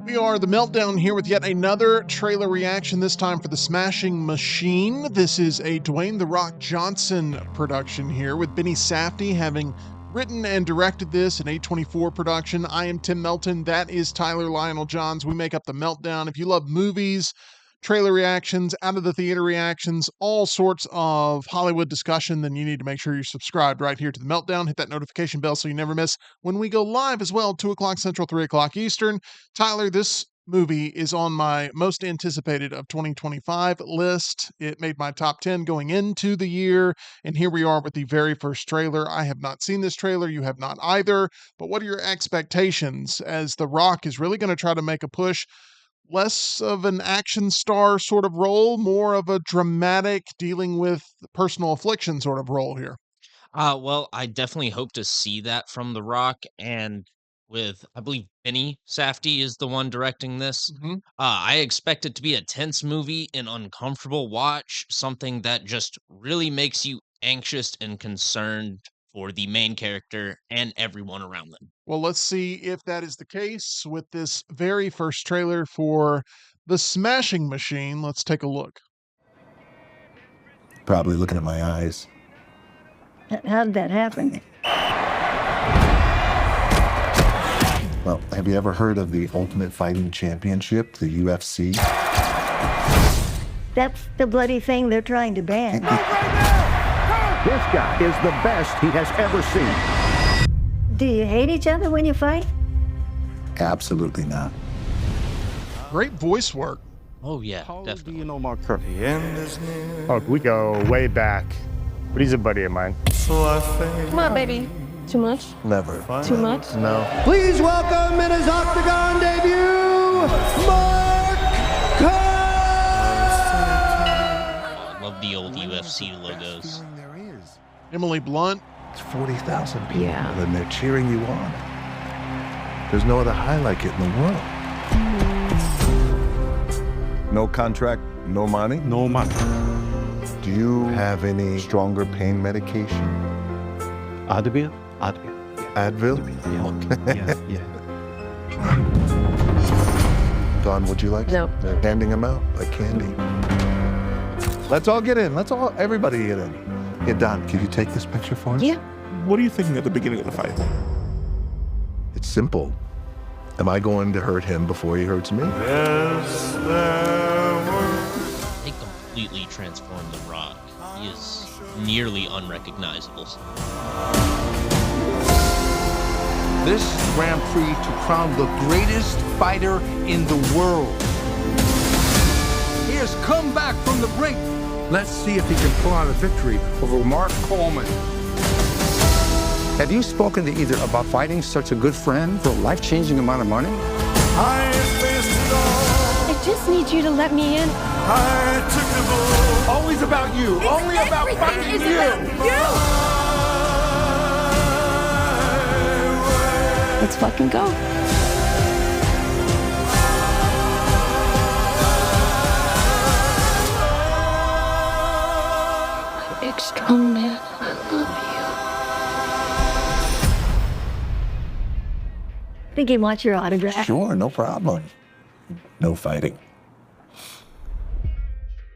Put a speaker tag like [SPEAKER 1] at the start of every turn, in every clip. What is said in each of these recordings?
[SPEAKER 1] We are the Meltdown here with yet another trailer reaction, this time for The Smashing Machine. This is a Dwayne "The Rock" Johnson production here, with Benny Safdie having written and directed this, an A24 production. I am Tim Melton. That is Tyler Lionel Johns. We make up the Meltdown. If you love movies, trailer reactions, out of the theater reactions, all sorts of Hollywood discussion, then you need to make sure you're subscribed right here to the Meltdown. Hit that notification bell so you never miss when we go live as well, 2 o'clock Central, 3 o'clock Eastern. Tyler, this movie is on my most anticipated of 2025 list. It made my top 10 going into the year, and here we are with the very first trailer. I have not seen this trailer. You have not either. But what are your expectations as The Rock is really going to try to make a push? Less of an action star sort of role, more of a dramatic dealing with personal affliction sort of role here.
[SPEAKER 2] Well, I definitely hope to see that from The Rock, and with I believe Benny Safdie is the one directing this.
[SPEAKER 1] Mhm.
[SPEAKER 2] I expect it to be a tense movie, an uncomfortable watch, something that just really makes you anxious and concerned for the main character and everyone around them.
[SPEAKER 1] Well, let's see if that is the case with this very first trailer for The Smashing Machine. Let's take a look.
[SPEAKER 3] Probably looking at my eyes.
[SPEAKER 4] How did that happen?
[SPEAKER 3] Well, have you ever heard of the Ultimate Fighting Championship, the UFC?
[SPEAKER 4] That's the bloody thing they're trying to ban.
[SPEAKER 5] This guy is the best he has ever seen.
[SPEAKER 4] Do you hate each other when you fight?
[SPEAKER 3] Absolutely not.
[SPEAKER 1] Great voice work.
[SPEAKER 2] Oh yeah,
[SPEAKER 5] How do
[SPEAKER 2] definitely.
[SPEAKER 5] you know Mark Kerr?
[SPEAKER 6] Oh, we go way back, but he's a buddy of mine.
[SPEAKER 7] Come on, baby. Too much?
[SPEAKER 3] Never.
[SPEAKER 7] Too much?
[SPEAKER 6] No.
[SPEAKER 5] Please welcome in his Octagon debut, Mark Kerr!
[SPEAKER 2] I love the old UFC logos.
[SPEAKER 3] There is.
[SPEAKER 1] Emily Blunt.
[SPEAKER 3] It's 40,000 people,
[SPEAKER 7] Yeah.
[SPEAKER 3] and they're cheering you on. There's no other high like it in the world. No contract, no money?
[SPEAKER 5] No money.
[SPEAKER 3] Do you have any stronger pain medication?
[SPEAKER 5] Advil? Advil.
[SPEAKER 3] Advil?
[SPEAKER 5] Yeah.
[SPEAKER 3] Don, would you like
[SPEAKER 7] No.
[SPEAKER 3] They're handing them out like candy. Let's all get in. Everybody get in. Hey, Don, can you take this picture for us?
[SPEAKER 7] Yeah.
[SPEAKER 6] What are you thinking at the beginning of the fight?
[SPEAKER 3] It's simple. Am I going to hurt him before he hurts me?
[SPEAKER 2] They completely transformed The Rock. He is nearly unrecognizable.
[SPEAKER 8] This Grand Prix to crown the greatest fighter in the world. He has come back from the brink. Let's see if he can pull out a victory over Mark Coleman.
[SPEAKER 9] Have you spoken to either about fighting such a good friend for a life-changing amount of money?
[SPEAKER 7] I just need you to let me in.
[SPEAKER 8] Always about you. Only about fighting
[SPEAKER 7] It's
[SPEAKER 8] you.
[SPEAKER 7] about you. Let's fucking go. My big strong man, I love
[SPEAKER 4] I think he wants your autograph.
[SPEAKER 3] Sure, no problem. No fighting.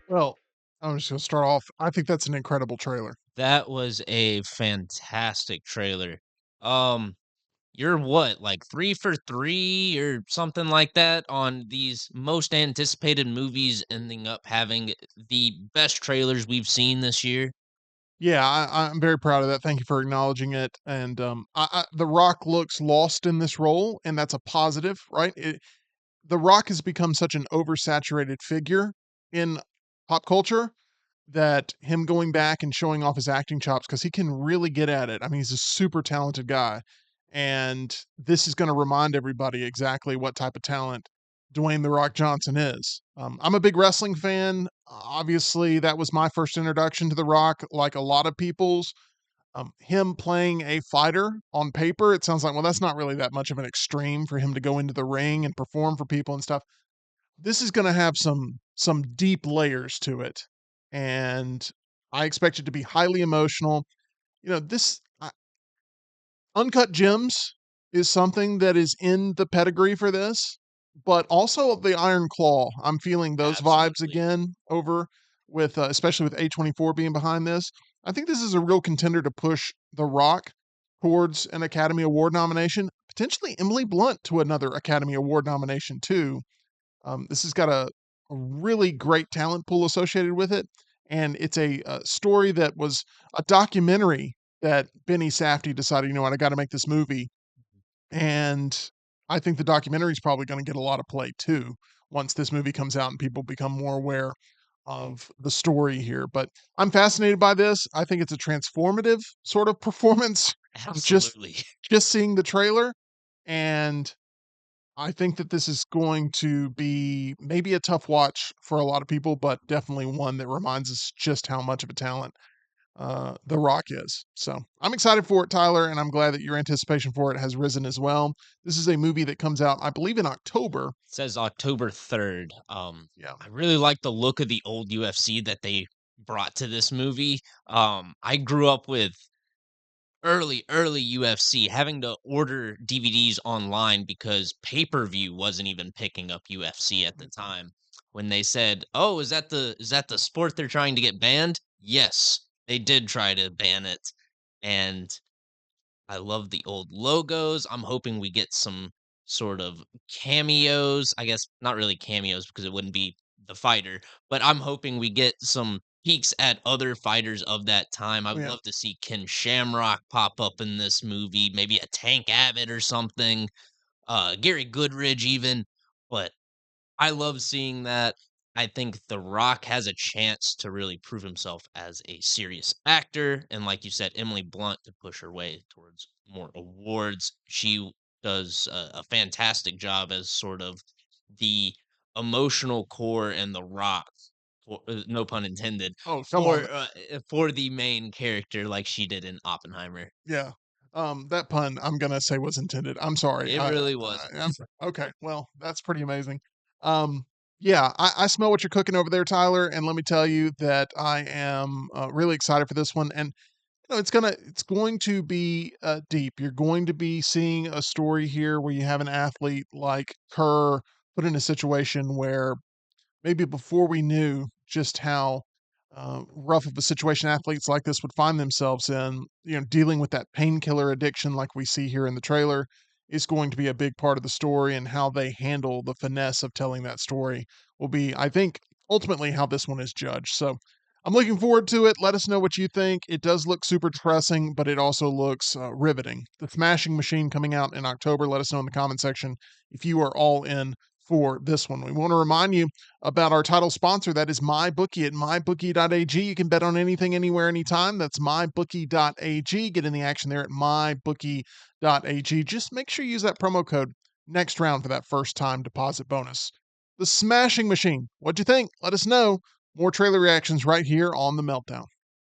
[SPEAKER 1] Well, I'm just going to start off. I think that's an incredible trailer.
[SPEAKER 2] That was a fantastic trailer. You're what, like 3 for 3 or something like that on these most anticipated movies, ending up having the best trailers we've seen this year.
[SPEAKER 1] Yeah, I'm very proud of that. Thank you for acknowledging it. And The Rock looks lost in this role, and that's a positive, right? The Rock has become such an oversaturated figure in pop culture that him going back and showing off his acting chops, because he can really get at it. I mean, he's a super talented guy. And this is going to remind everybody exactly what type of talent Dwayne "The Rock" Johnson is. I'm a big wrestling fan. Obviously, that was my first introduction to The Rock, like a lot of people's. Him playing a fighter on paper, it sounds like, well, that's not really that much of an extreme for him to go into the ring and perform for people and stuff. This is going to have some deep layers to it, and I expect it to be highly emotional. You know, Uncut Gems is something that is in the pedigree for this. but also the Iron Claw. I'm feeling those vibes
[SPEAKER 2] Absolutely.
[SPEAKER 1] again over with, especially with A24 being behind this. I think this is a real contender to push The Rock towards an Academy Award nomination, potentially Emily Blunt to another Academy Award nomination too. This has got a really great talent pool associated with it, and it's a story that was a documentary that Benny Safdie decided, you know what, I got to make this movie, and I think the documentary is probably going to get a lot of play too once this movie comes out and people become more aware of the story here. But I'm fascinated by this. I think it's a transformative sort of performance from
[SPEAKER 2] Absolutely.
[SPEAKER 1] just seeing the trailer, and I think that this is going to be maybe a tough watch for a lot of people, but definitely one that reminds us just how much of a talent The Rock is. So I'm excited for it, Tyler, and I'm glad that your anticipation for it has risen as well. This is a movie that comes out, I believe, in October.
[SPEAKER 2] Says October 3rd.
[SPEAKER 1] Yeah.
[SPEAKER 2] I really like the look of the old UFC that they brought to this movie. I grew up with early UFC, having to order DVDs online because pay-per-view wasn't even picking up UFC at the time. When they said, "Oh, is that the sport they're trying to get banned?" Yes, they did try to ban it, and I love the old logos. I'm hoping we get some sort of cameos. I guess not really cameos because it wouldn't be the fighter, but I'm hoping we get some peeks at other fighters of that time. I would
[SPEAKER 1] Yeah.
[SPEAKER 2] love to see Ken Shamrock pop up in this movie, maybe a Tank Abbott or something, Gary Goodridge even. But I love seeing that. I think The Rock has a chance to really prove himself as a serious actor. And like you said, Emily Blunt to push her way towards more awards. She does a fantastic job as sort of the emotional core and The Rock, no pun intended,
[SPEAKER 1] Oh, come on.
[SPEAKER 2] for the main character like she did in Oppenheimer.
[SPEAKER 1] Yeah. That pun I'm gonna say was intended. I'm sorry.
[SPEAKER 2] It really was.
[SPEAKER 1] Okay. Well, that's pretty amazing. Yeah, I smell what you're cooking over there, Tyler, and let me tell you that I am really excited for this one. And you know, it's going to be deep. You're going to be seeing a story here where you have an athlete like Kerr put in a situation where maybe before we knew just how rough of a situation athletes like this would find themselves in, you know, dealing with that painkiller addiction like we see here in the trailer is going to be a big part of the story, and how they handle the finesse of telling that story will be, I think, ultimately how this one is judged. So I'm looking forward to it. Let us know what you think. It does look super depressing, but it also looks riveting. The Smashing Machine coming out in October. Let us know in the comment section if you are all in for this one. We want to remind you about our title sponsor. That is MyBookie at mybookie.ag. You can bet on anything, anywhere, anytime. That's mybookie.ag. Get in the action there at mybookie.ag. Just make sure you use that promo code next round for that first time deposit bonus. The Smashing Machine. What'd you think? Let us know. More trailer reactions right here on The Meltdown.